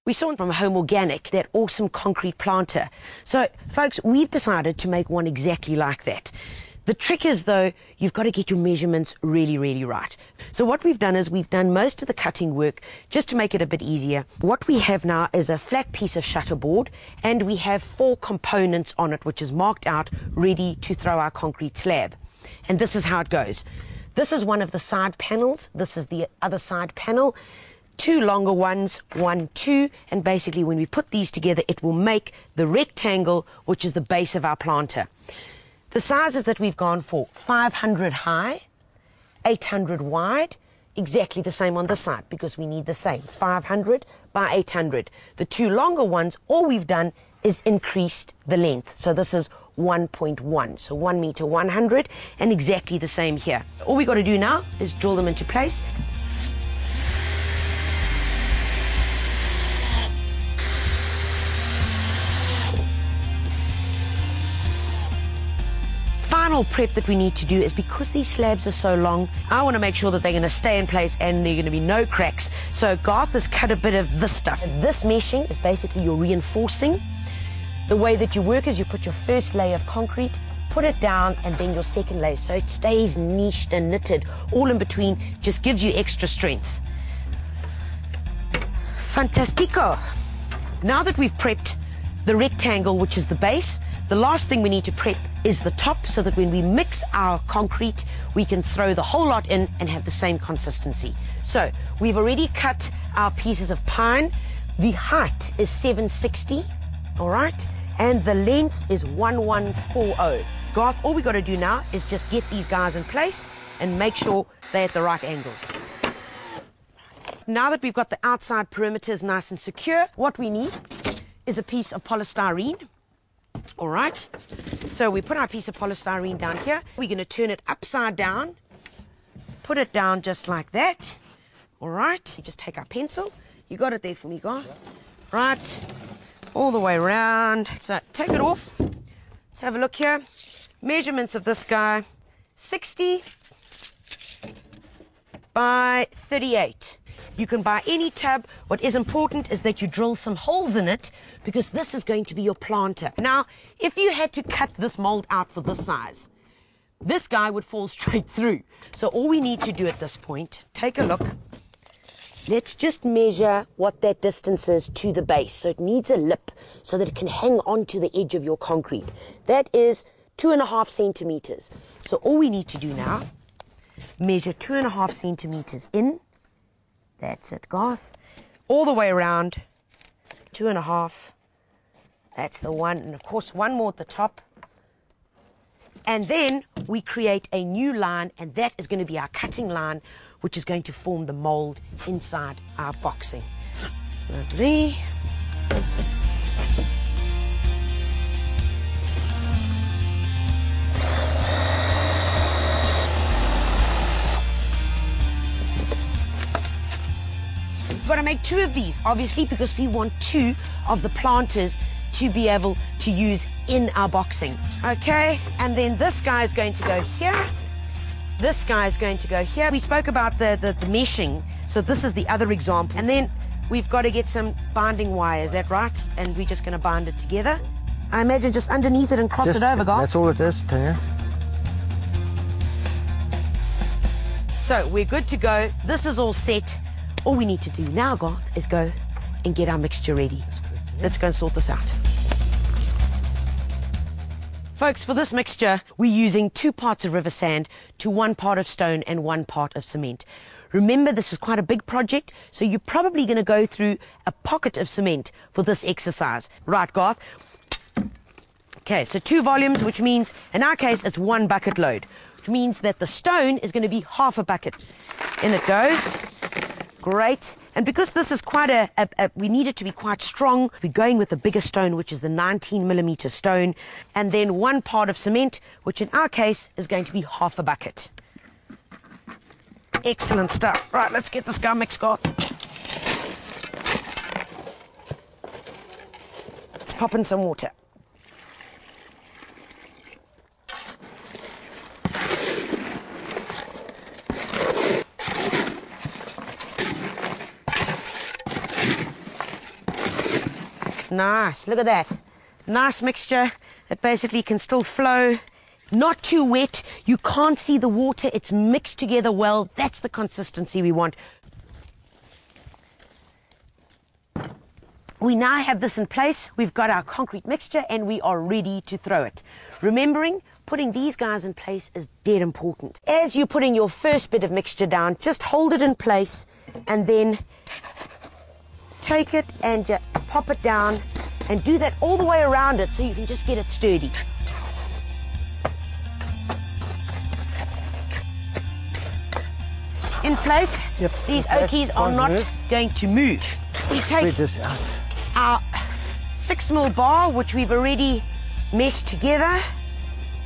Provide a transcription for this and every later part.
We saw from Home Organic, that awesome concrete planter. So, folks, we've decided to make one exactly like that. The trick is, though, you've got to get your measurements really, really right. So what we've done is we've done most of the cutting work just to make it a bit easier. What we have now is a flat piece of shutterboard, and we have 4 components on it, which is marked out, ready to throw our concrete slab. And this is how it goes. This is one of the side panels. This is the other side panel. 2 longer ones, 1, 2, and basically when we put these together, it will make the rectangle, which is the base of our planter. The sizes that we've gone for, 500 high, 800 wide, exactly the same on this side because we need the same, 500 by 800. The 2 longer ones, all we've done is increased the length. So this is 1.1, so 1 meter 100, and exactly the same here. All we got to do now is drill them into place. Final prep that we need to do is, because these slabs are so long, I want to make sure that they're going to stay in place and there are going to be no cracks. So Garth has cut a bit of this stuff. This meshing is basically your reinforcing. The way that you work is you put your first layer of concrete, put it down, and then your second layer, so it stays niched and knitted. All in between just gives you extra strength. Fantastico. Now that we've prepped the rectangle, which is the base, the last thing we need to prep is the top, so that when we mix our concrete, we can throw the whole lot in and have the same consistency. So we've already cut our pieces of pine. The height is 760, all right, and the length is 1140. Garth, all we got to do now is just get these guys in place and make sure they're at the right angles. Now that we've got the outside perimeters nice and secure, what we need is a piece of polystyrene. All right, so we put our piece of polystyrene down here. We're going to turn it upside down, put it down just like that. All right, you just take our pencil. You got it there for me, Garth. Right, all the way around. So take it off. Let's have a look here. Measurements of this guy, 60 by 38. You can buy any tub. What is important is that you drill some holes in it, because this is going to be your planter. Now, if you had to cut this mold out for this size, this guy would fall straight through. So all we need to do at this point, take a look. Let's just measure what that distance is to the base. So it needs a lip so that it can hang on to the edge of your concrete. That is 2.5 centimeters. So all we need to do now, measure 2.5 centimeters in. That's it, Garth. All the way around, 2.5. That's the one, and of course 1 more at the top. And then we create a new line, and that is going to be our cutting line, which is going to form the mold inside our boxing. Lovely. We've got to make 2 of these, obviously, because we want 2 of the planters to be able to use in our boxing. Okay, and then this guy is going to go here. This guy is going to go here. We spoke about the meshing, so this is the other example. And then we've got to get some binding wire, is that right? And we're just going to bind it together. I imagine just underneath it and cross it over, Garth. That's all it is, Tanya. So we're good to go. This is all set. All we need to do now, Garth, is go and get our mixture ready. That's correct, yeah. Let's go and sort this out. Folks, for this mixture, we're using 2 parts of river sand to 1 part of stone and 1 part of cement. Remember, this is quite a big project, so you're probably going to go through a pocket of cement for this exercise. Right, Garth? Okay, so 2 volumes, which means, in our case, it's 1 bucket load, which means that the stone is going to be half a bucket. In it goes. Great. And because this is quite we need it to be quite strong, we're going with the bigger stone, which is the 19mm stone, and then 1 part of cement, which in our case is going to be half a bucket. Excellent stuff. Right, let's get this guy mixed, Garth. Let's pop in some water. Nice, look at that. Nice mixture that basically can still flow. Not too wet. You can't see the water. It's mixed together well. That's the consistency we want. We now have this in place. We've got our concrete mixture and we are ready to throw it. Remembering, putting these guys in place is dead important. As you're putting your first bit of mixture down, just hold it in place and then take it and just pop it down and do that all the way around it so you can just get it sturdy. In place. Yep. These okies are not going to move. We take this out. Our 6mm bar, which we've already meshed together,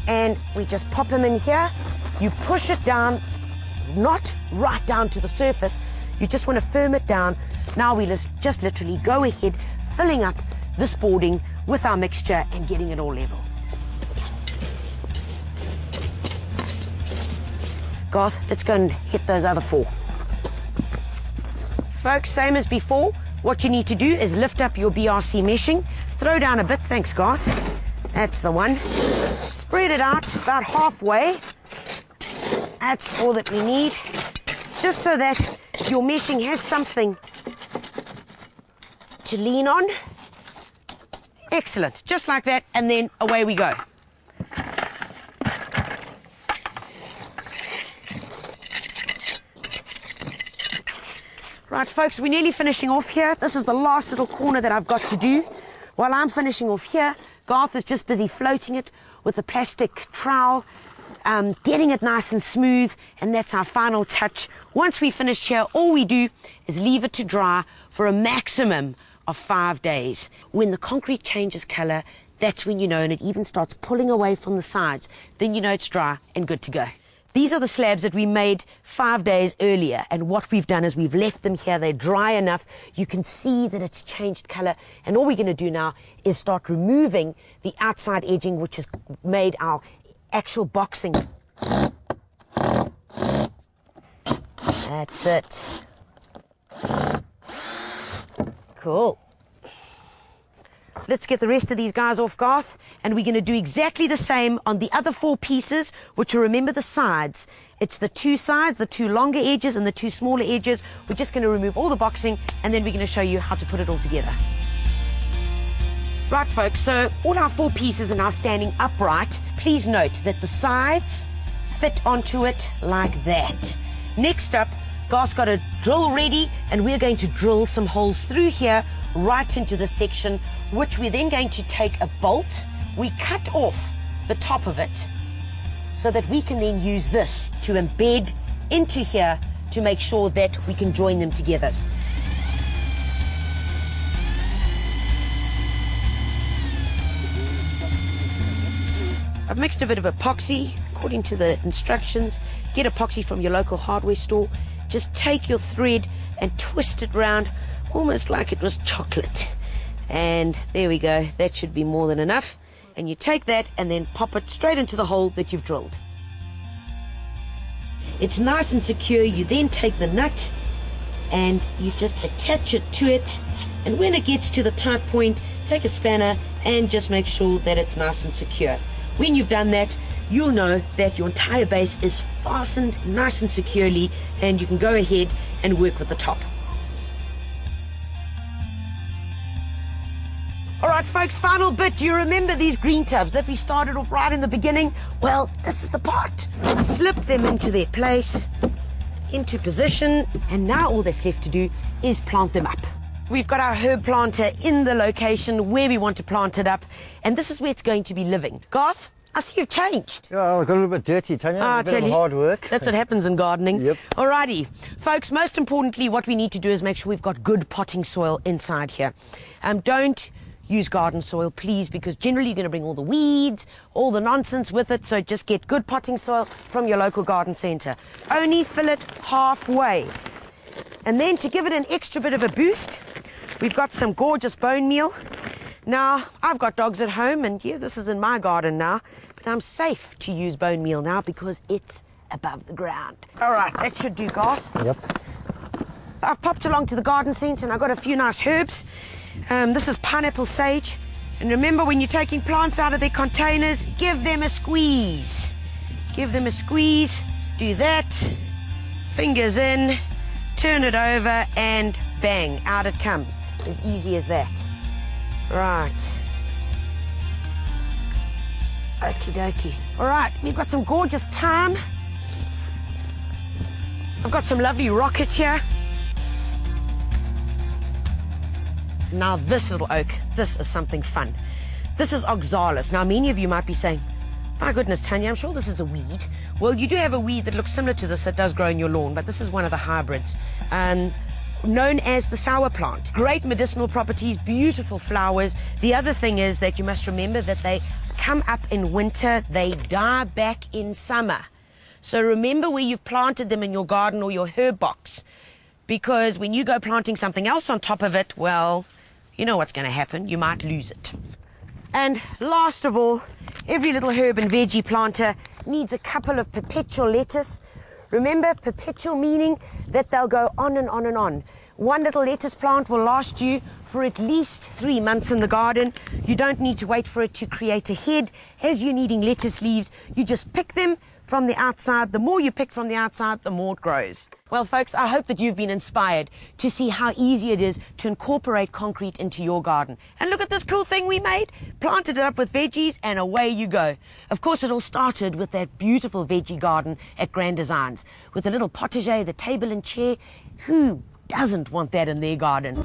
and we just pop them in here. You push it down, not right down to the surface. You just want to firm it down. Now we just literally go ahead, filling up this boarding with our mixture and getting it all level. Garth, let's go and hit those other 4. Folks, same as before. What you need to do is lift up your BRC meshing, throw down a bit, thanks Garth. That's the one. Spread it out about halfway. That's all that we need. Just so that your meshing has something to lean on. Excellent, just like that, and then away we go. Right, folks, we're nearly finishing off here. This is the last little corner that I've got to do. While I'm finishing off here, Garth is just busy floating it with a plastic trowel, getting it nice and smooth, and that's our final touch. Once we've finished here, all we do is leave it to dry for a maximum of 5 days. When the concrete changes colour, that's when you know, and it even starts pulling away from the sides, then you know it's dry and good to go. These are the slabs that we made 5 days earlier, and what we've done is we've left them here. They're dry enough. You can see that it's changed colour, and all we're going to do now is start removing the outside edging, which has made our actual boxing. That's it. Cool. So let's get the rest of these guys off, Garth, and we're going to do exactly the same on the other 4 pieces, which are, remember, the sides. It's the 2 sides, the 2 longer edges and the 2 smaller edges. We're just going to remove all the boxing, and then we're going to show you how to put it all together. Right, folks, so all our 4 pieces are now standing upright. Please note that the sides fit onto it like that. Next up, Garth's got a drill ready, and we're going to drill some holes through here right into the section, which we're then going to take a bolt. We cut off the top of it so that we can then use this to embed into here to make sure that we can join them together. I've mixed a bit of epoxy according to the instructions. Get epoxy from your local hardware store. Just take your thread and twist it round almost like it was chocolate. And there we go. That should be more than enough. And you take that and then pop it straight into the hole that you've drilled. It's nice and secure. You then take the nut and you just attach it to it. And when it gets to the tight point, take a spanner and just make sure that it's nice and secure. When you've done that, you'll know that your entire base is fastened nice and securely, and you can go ahead and work with the top. All right, folks, final bit. Do you remember these green tubs that we started off right in the beginning? Well, this is the part. Slip them into their place, into position, and now all that's left to do is plant them up. We've got our herb planter in the location where we want to plant it up, and this is where it's going to be living. Garth, I see you've changed. Yeah, I got a little bit dirty, Tanya. A bit of hard work. That's what happens in gardening. Yep. Alrighty, folks, most importantly, what we need to do is make sure we've got good potting soil inside here. Don't use garden soil, please, because generally you're going to bring all the weeds, all the nonsense with it, so just get good potting soil from your local garden centre. Only fill it halfway. And then to give it an extra bit of a boost, we've got some gorgeous bone meal. Now, I've got dogs at home, and yeah, this is in my garden now, but I'm safe to use bone meal now because it's above the ground. All right, that should do, Garth. Yep. I've popped along to the garden centre and I've got a few nice herbs. This is pineapple sage. And remember, when you're taking plants out of their containers, give them a squeeze. Give them a squeeze. Do that. Fingers in. Turn it over and bang, out it comes. As easy as that. Right. Okie dokie. All right, we've got some gorgeous thyme. I've got some lovely rocket here. Now this little oak, this is something fun. This is oxalis. Now many of you might be saying, my goodness, Tanya, I'm sure this is a weed. Well, you do have a weed that looks similar to this that does grow in your lawn, but this is one of the hybrids, known as the sour plant. Great medicinal properties, beautiful flowers. The other thing is that you must remember that they come up in winter, they die back in summer. So remember where you've planted them in your garden or your herb box, because when you go planting something else on top of it, well, you know what's going to happen. You might lose it. And last of all, every little herb and veggie planter needs a couple of perpetual lettuce. Remember, perpetual meaning that they'll go on and on and on. One little lettuce plant will last you for at least 3 months in the garden. You don't need to wait for it to create a head. As you're needing lettuce leaves, you just pick them from the outside. The more you pick from the outside, the more it grows. Well, folks, I hope that you've been inspired to see how easy it is to incorporate concrete into your garden. And look at this cool thing we made. Planted it up with veggies and away you go. Of course, it all started with that beautiful veggie garden at Grand Designs with the little potager, the table and chair. Who doesn't want that in their garden?